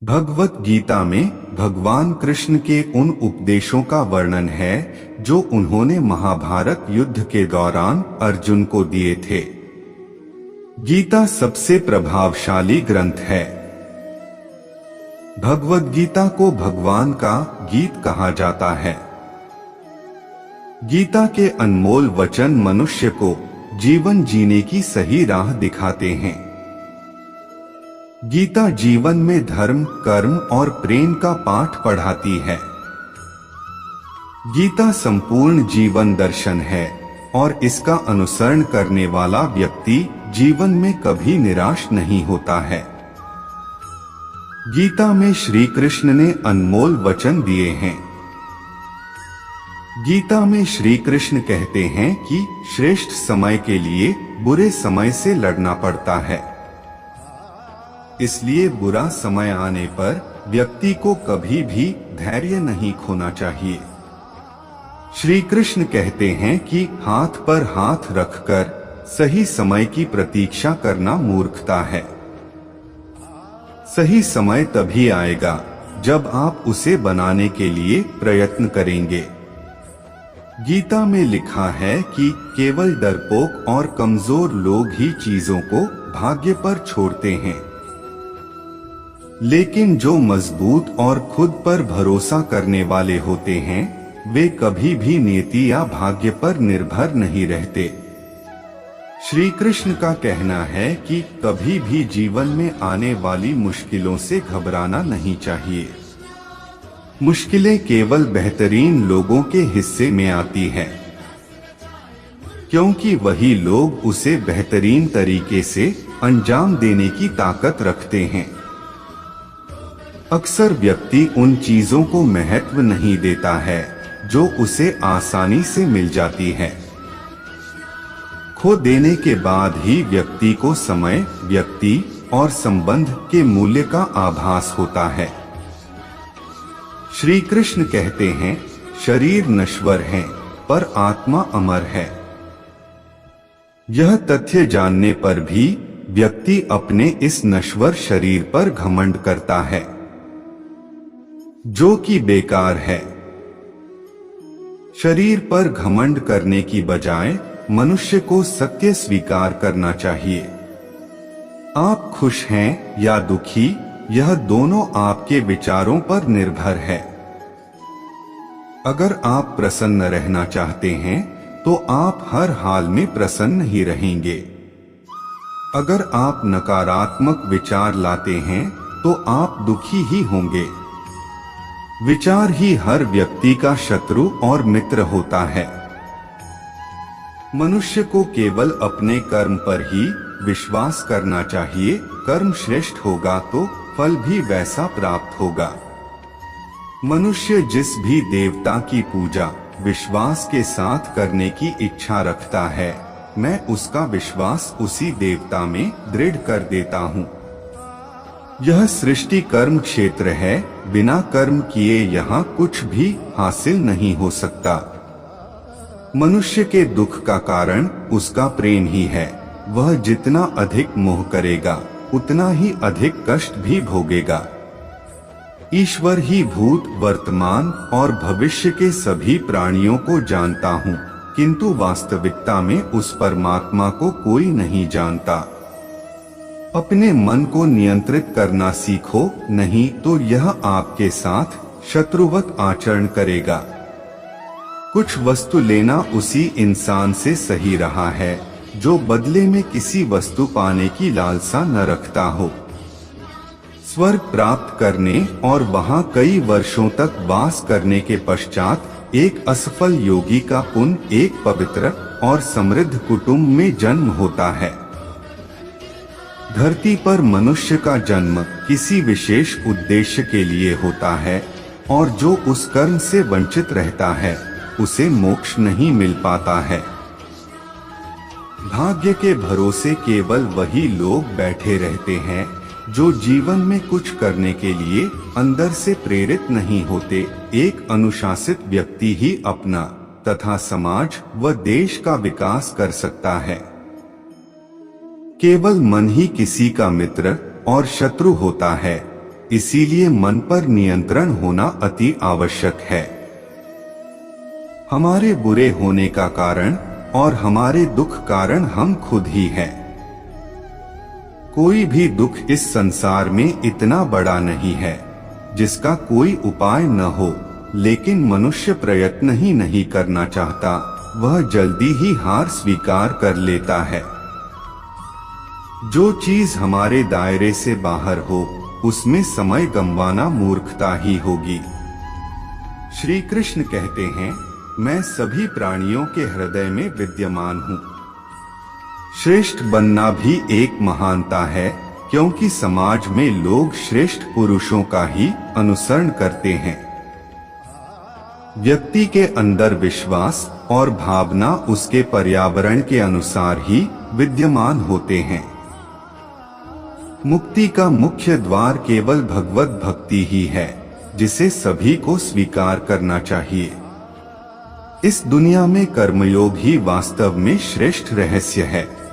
भगवत गीता में भगवान कृष्ण के उन उपदेशों का वर्णन है जो उन्होंने महाभारत युद्ध के दौरान अर्जुन को दिए थे। गीता सबसे प्रभावशाली ग्रंथ है। भगवत गीता को भगवान का गीत कहा जाता है। गीता के अनमोल वचन मनुष्य को जीवन जीने की सही राह दिखाते हैं। गीता जीवन में धर्म, कर्म और प्रेम का पाठ पढ़ाती है। गीता संपूर्ण जीवन दर्शन है और इसका अनुसरण करने वाला व्यक्ति जीवन में कभी निराश नहीं होता है। गीता में श्री कृष्ण ने अनमोल वचन दिए हैं। गीता में श्री कृष्ण कहते हैं कि श्रेष्ठ समय के लिए बुरे समय से लड़ना पड़ता है। इसलिए बुरा समय आने पर व्यक्ति को कभी भी धैर्य नहीं खोना चाहिए। श्री कृष्ण कहते हैं कि हाथ पर हाथ रखकर सही समय की प्रतीक्षा करना मूर्खता है। सही समय तभी आएगा जब आप उसे बनाने के लिए प्रयत्न करेंगे। गीता में लिखा है कि केवल डरपोक और कमजोर लोग ही चीजों को भाग्य पर छोड़ते हैं, लेकिन जो मजबूत और खुद पर भरोसा करने वाले होते हैं वे कभी भी नियति या भाग्य पर निर्भर नहीं रहते। श्री कृष्ण का कहना है कि कभी भी जीवन में आने वाली मुश्किलों से घबराना नहीं चाहिए। मुश्किलें केवल बेहतरीन लोगों के हिस्से में आती हैं, क्योंकि वही लोग उसे बेहतरीन तरीके से अंजाम देने की ताकत रखते हैं। अक्सर व्यक्ति उन चीजों को महत्व नहीं देता है जो उसे आसानी से मिल जाती है। खो देने के बाद ही व्यक्ति को समय, व्यक्ति और संबंध के मूल्य का आभास होता है। श्री कृष्ण कहते हैं, शरीर नश्वर है पर आत्मा अमर है। यह तथ्य जानने पर भी व्यक्ति अपने इस नश्वर शरीर पर घमंड करता है, जो कि बेकार है। शरीर पर घमंड करने की बजाय मनुष्य को सत्य स्वीकार करना चाहिए। आप खुश हैं या दुखी, यह दोनों आपके विचारों पर निर्भर है। अगर आप प्रसन्न रहना चाहते हैं तो आप हर हाल में प्रसन्न ही रहेंगे। अगर आप नकारात्मक विचार लाते हैं तो आप दुखी ही होंगे। विचार ही हर व्यक्ति का शत्रु और मित्र होता है। मनुष्य को केवल अपने कर्म पर ही विश्वास करना चाहिए। कर्म श्रेष्ठ होगा तो फल भी वैसा प्राप्त होगा। मनुष्य जिस भी देवता की पूजा विश्वास के साथ करने की इच्छा रखता है, मैं उसका विश्वास उसी देवता में दृढ़ कर देता हूँ। यह सृष्टि कर्म क्षेत्र है। बिना कर्म किए यहाँ कुछ भी हासिल नहीं हो सकता। मनुष्य के दुख का कारण उसका प्रेम ही है। वह जितना अधिक मोह करेगा उतना ही अधिक कष्ट भी भोगेगा। ईश्वर ही भूत, वर्तमान और भविष्य के सभी प्राणियों को जानता हूँ, किंतु वास्तविकता में उस परमात्मा को कोई नहीं जानता। अपने मन को नियंत्रित करना सीखो, नहीं तो यह आपके साथ शत्रुवत आचरण करेगा। कुछ वस्तु लेना उसी इंसान से सही रहा है जो बदले में किसी वस्तु पाने की लालसा न रखता हो। स्वर्ग प्राप्त करने और वहां कई वर्षों तक वास करने के पश्चात एक असफल योगी का पुण्य एक पवित्र और समृद्ध कुटुंब में जन्म होता है। धरती पर मनुष्य का जन्म किसी विशेष उद्देश्य के लिए होता है और जो उस कर्म से वंचित रहता है उसे मोक्ष नहीं मिल पाता है। भाग्य के भरोसे केवल वही लोग बैठे रहते हैं जो जीवन में कुछ करने के लिए अंदर से प्रेरित नहीं होते। एक अनुशासित व्यक्ति ही अपना तथा समाज व देश का विकास कर सकता है। केवल मन ही किसी का मित्र और शत्रु होता है। इसीलिए मन पर नियंत्रण होना अति आवश्यक है। हमारे बुरे होने का कारण और हमारे दुख कारण हम खुद ही हैं। कोई भी दुख इस संसार में इतना बड़ा नहीं है जिसका कोई उपाय न हो, लेकिन मनुष्य प्रयत्न ही नहीं करना चाहता, वह जल्दी ही हार स्वीकार कर लेता है। जो चीज हमारे दायरे से बाहर हो उसमें समय गंवाना मूर्खता ही होगी। श्री कृष्ण कहते हैं, मैं सभी प्राणियों के हृदय में विद्यमान हूँ। श्रेष्ठ बनना भी एक महानता है, क्योंकि समाज में लोग श्रेष्ठ पुरुषों का ही अनुसरण करते हैं। व्यक्ति के अंदर विश्वास और भावना उसके पर्यावरण के अनुसार ही विद्यमान होते हैं। मुक्ति का मुख्य द्वार केवल भगवत भक्ति ही है, जिसे सभी को स्वीकार करना चाहिए। इस दुनिया में कर्मयोग ही वास्तव में श्रेष्ठ रहस्य है।